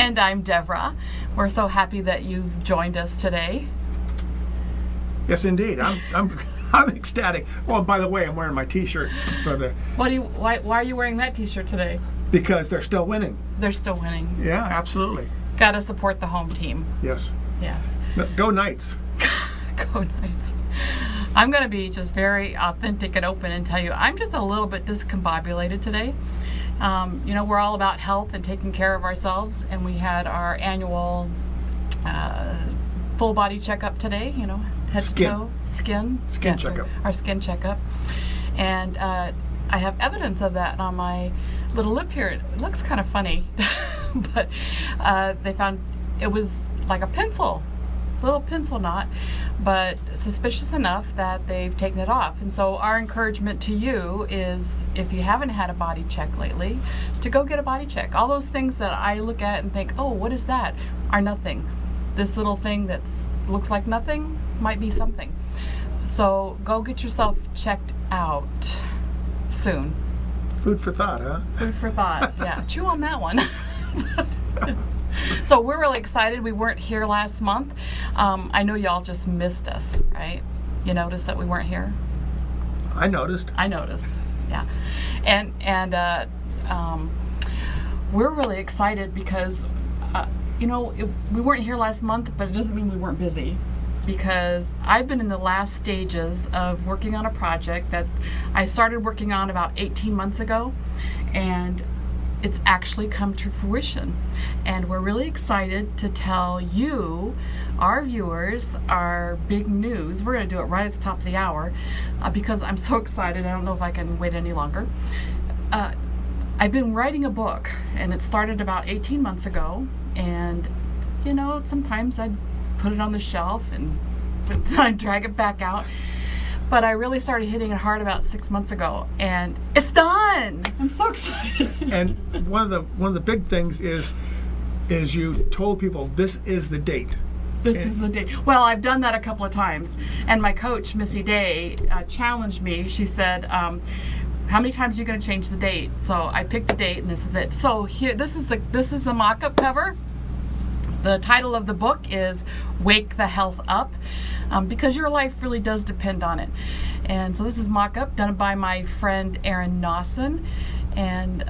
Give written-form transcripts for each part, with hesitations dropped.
And I'm Deborah. We're so happy that you've joined us today. Yes, indeed. I'm ecstatic. Well, by the way, I'm wearing my T-shirt for the Why are you wearing that T-shirt today? because they're still winning. They're still winning. Yeah, absolutely. Got to support the home team. Yes. Yes. Go Knights. Go Knights. I'm going to be just very authentic and open and tell you I'm just a little bit discombobulated today. We're all about health and taking care of ourselves, and we had our annual full body checkup today, head to toe, skin checkup. Our skin checkup. And I have evidence of that on my little lip here. It looks kind of funny, but they found it was like a little pencil knot, but suspicious enough that they've taken it off. And so our encouragement to you is, if you haven't had a body check lately, to go get a body check. All those things that I look at and think, oh, what is that, are nothing. This little thing that looks like nothing might be something. So go get yourself checked out soon. Food for thought, huh? Food for thought. Yeah, chew on that one. So we're really excited. We weren't here last month. I know y'all just missed us, right? You noticed that we weren't here? I noticed. Yeah. And we're really excited because, we weren't here last month, but it doesn't mean we weren't busy. Because I've been in the last stages of working on a project that I started working on about 18 months ago, and it's actually come to fruition. And we're really excited to tell you, our viewers, our big news. We're going to do it right at the top of the hour because I'm so excited. I don't know if I can wait any longer. I've been writing a book, and it started about 18 months ago, and sometimes I'd put it on the shelf and then I'd drag it back out. But I really started hitting it hard about 6 months ago, and it's done. I'm so excited. And one of the big things is you told people this is the date. This is the date. Well, I've done that a couple of times, and my coach, Missy Day, challenged me. She said, how many times are you going to change the date? So I picked the date, and this is it. So here, this is the mock-up cover. The title of the book is Wake the Health Up, because your life really does depend on it. And so this is mock-up done by my friend Erin Nawson. And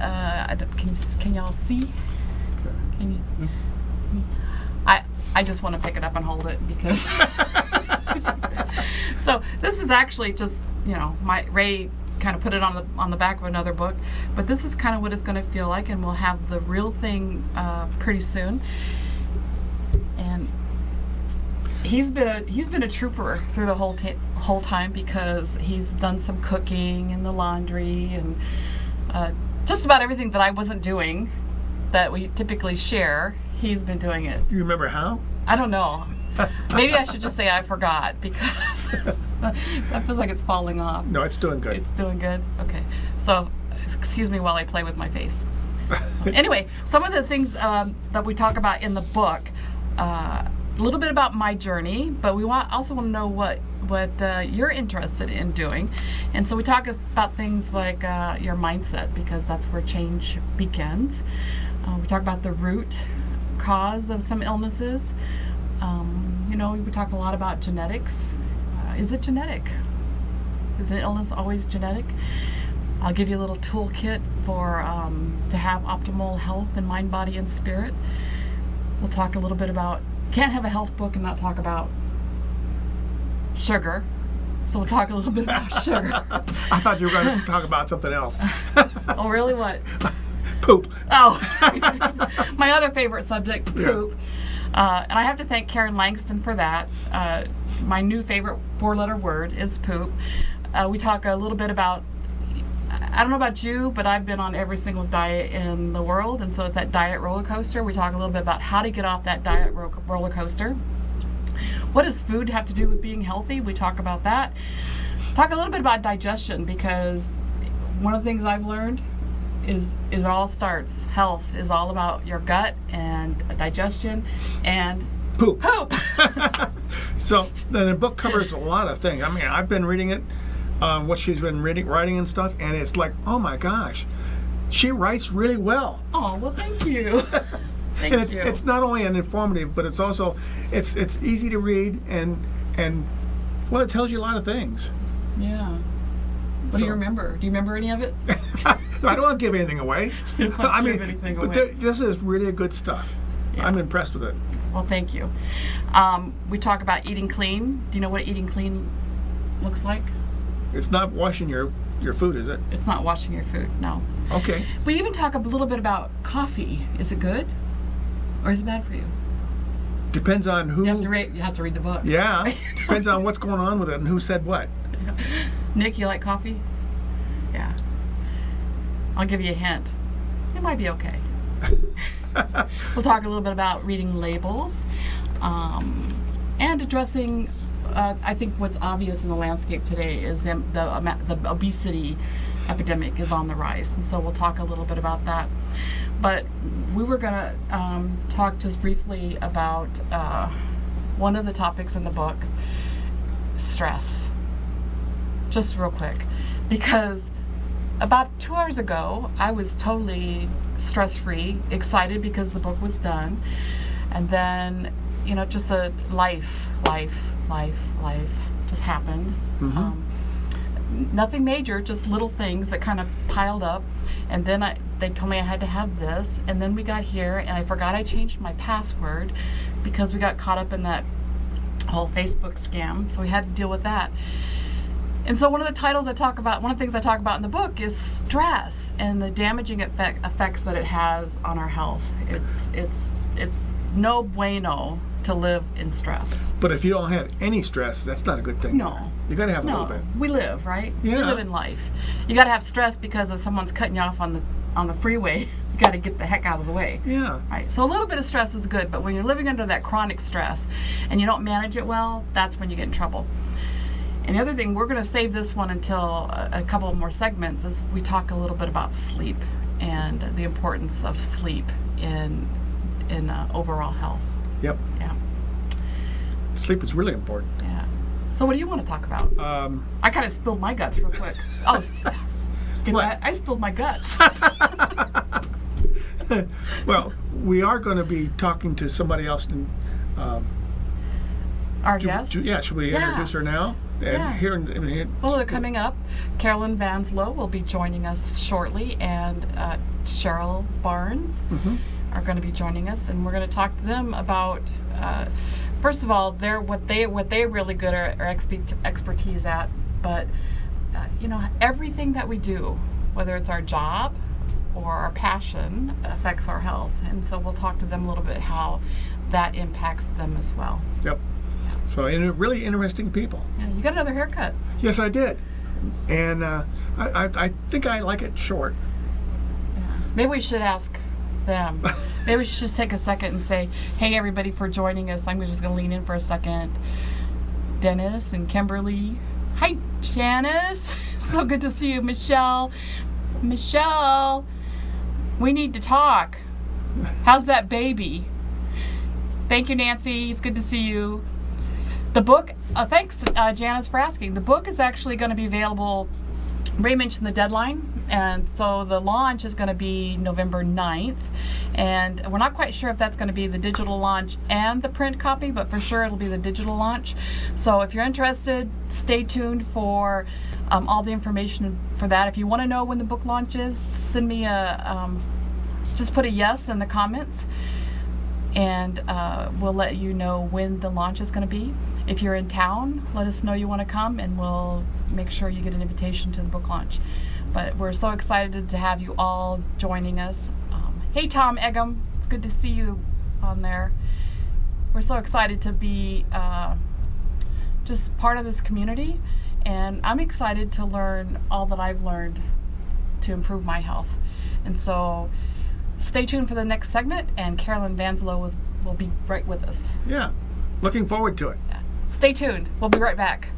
can y'all see? Can you? I just want to pick it up and hold it because. So this is actually just Ray kind of put it on the back of another book, but this is kind of what it's going to feel like, and we'll have the real thing pretty soon. And he's been a trooper through the whole time because he's done some cooking and the laundry and just about everything that I wasn't doing that we typically share. He's been doing it. You remember how? I don't know. Maybe I should just say I forgot because that feels like it's falling off. No, it's doing good. It's doing good? Okay. So excuse me while I play with my face. So, anyway, some of the things that we talk about in the book, a little bit about my journey, but we also want to know what you're interested in doing. And so we talk about things like your mindset, because that's where change begins. We talk about the root cause of some illnesses. We talk a lot about genetics. Is it genetic? Is an illness always genetic? I'll give you a little toolkit for to have optimal health in mind, body, and spirit. We'll talk a little bit about, can't have a health book and not talk about sugar. So we'll talk a little bit about sugar. I thought you were going to talk about something else. Oh, really? What? Poop. Oh, my other favorite subject, poop. Yeah. And I have to thank Karen Langston for that. My new favorite 4-letter word is poop. We talk a little bit about, I don't know about you, but I've been on every single diet in the world, and so it's that diet roller coaster. We talk a little bit about how to get off that diet roller coaster. What does food have to do with being healthy? We talk about that. Talk a little bit about digestion, because one of the things I've learned is it all starts. Health is all about your gut and digestion and poop. So the book covers a lot of things. I mean, I've been reading it, what she's been writing and stuff, and it's like, oh my gosh, she writes really well. Oh, well, thank you. Thank and you. it's not only an informative, but it's also it's easy to read and well, it tells you a lot of things. Yeah. What do you So- remember? Do you remember any of it? I don't want to give anything away. You don't want to give anything but away. this is really good stuff. Yeah. I'm impressed with it. Well, thank you. We talk about eating clean. Do you know what eating clean looks like? It's not washing your food, is it? It's not washing your food, no. Okay. We even talk a little bit about coffee. Is it good? Or is it bad for you? Depends on who. You have to read the book. Yeah. Depends on what's going on with it and who said what. Nick, you like coffee? Yeah. I'll give you a hint. It might be okay. We'll talk a little bit about reading labels and addressing, I think what's obvious in the landscape today is the obesity epidemic is on the rise. And so we'll talk a little bit about that. But we were going to talk just briefly about one of the topics in the book, stress. Just real quick. Because about 2 hours ago, I was totally stress-free, excited because the book was done. And then, just a life just happened. Mhm. Nothing major, just little things that kind of piled up. And then they told me I had to have this. And then we got here, and I forgot I changed my password because we got caught up in that whole Facebook scam. So we had to deal with that. And so one of the things I talk about in the book is stress and the damaging effects that it has on our health. It's no bueno to live in stress. But if you don't have any stress, that's not a good thing. No. You got to have a No, little bit. we live, right? We Yeah. live in life. You got to have stress because if someone's cutting you off on the freeway, you got to get the heck out of the way. Yeah. Right. So a little bit of stress is good, but when you're living under that chronic stress and you don't manage it well, that's when you get in trouble. And the other thing, we're going to save this one until a couple more segments, is we talk a little bit about sleep and the importance of sleep in overall health. Yep. Yeah. Sleep is really important. Yeah. So what do you want to talk about? I kind of spilled my guts real quick. Oh, get What? that? I spilled my guts. Well, we are going to be talking to somebody else. Our guest. Should we Yeah. introduce her now? And Yeah. here, Well, they're coming up. Carolyn Vanslow will be joining us shortly, and Cheryl Barnes Mhm. are going to be joining us, and we're going to talk to them about. First of all, what they really good are expertise at, but everything that we do, whether it's our job or our passion, affects our health, and so we'll talk to them a little bit how that impacts them as well. Yep. So, really interesting people. Yeah, you got another haircut. Yes, I did. And I think I like it short. Yeah. Maybe we should ask them. Maybe we should just take a second and say, hey, everybody, for joining us. I'm just going to lean in for a second. Dennis and Kimberly. Hi, Janice. So good to see you. Michelle. Michelle, we need to talk. How's that baby? Thank you, Nancy. It's good to see you. The book, thanks, Janice, for asking. The book is actually going to be available. Ray mentioned the deadline, and so the launch is going to be November 9th, and we're not quite sure if that's going to be the digital launch and the print copy, but for sure it'll be the digital launch. So if you're interested, stay tuned for all the information for that. If you want to know when the book launches, send me just put a yes in the comments, and we'll let you know when the launch is going to be. If you're in town, let us know you want to come, and we'll make sure you get an invitation to the book launch. But we're so excited to have you all joining us. Hey, Tom Eggum, it's good to see you on there. We're so excited to be just part of this community, and I'm excited to learn all that I've learned to improve my health. And so stay tuned for the next segment, and Carolyn Vanslow will be right with us. Yeah. Looking forward to it. Yeah. Stay tuned. We'll be right back.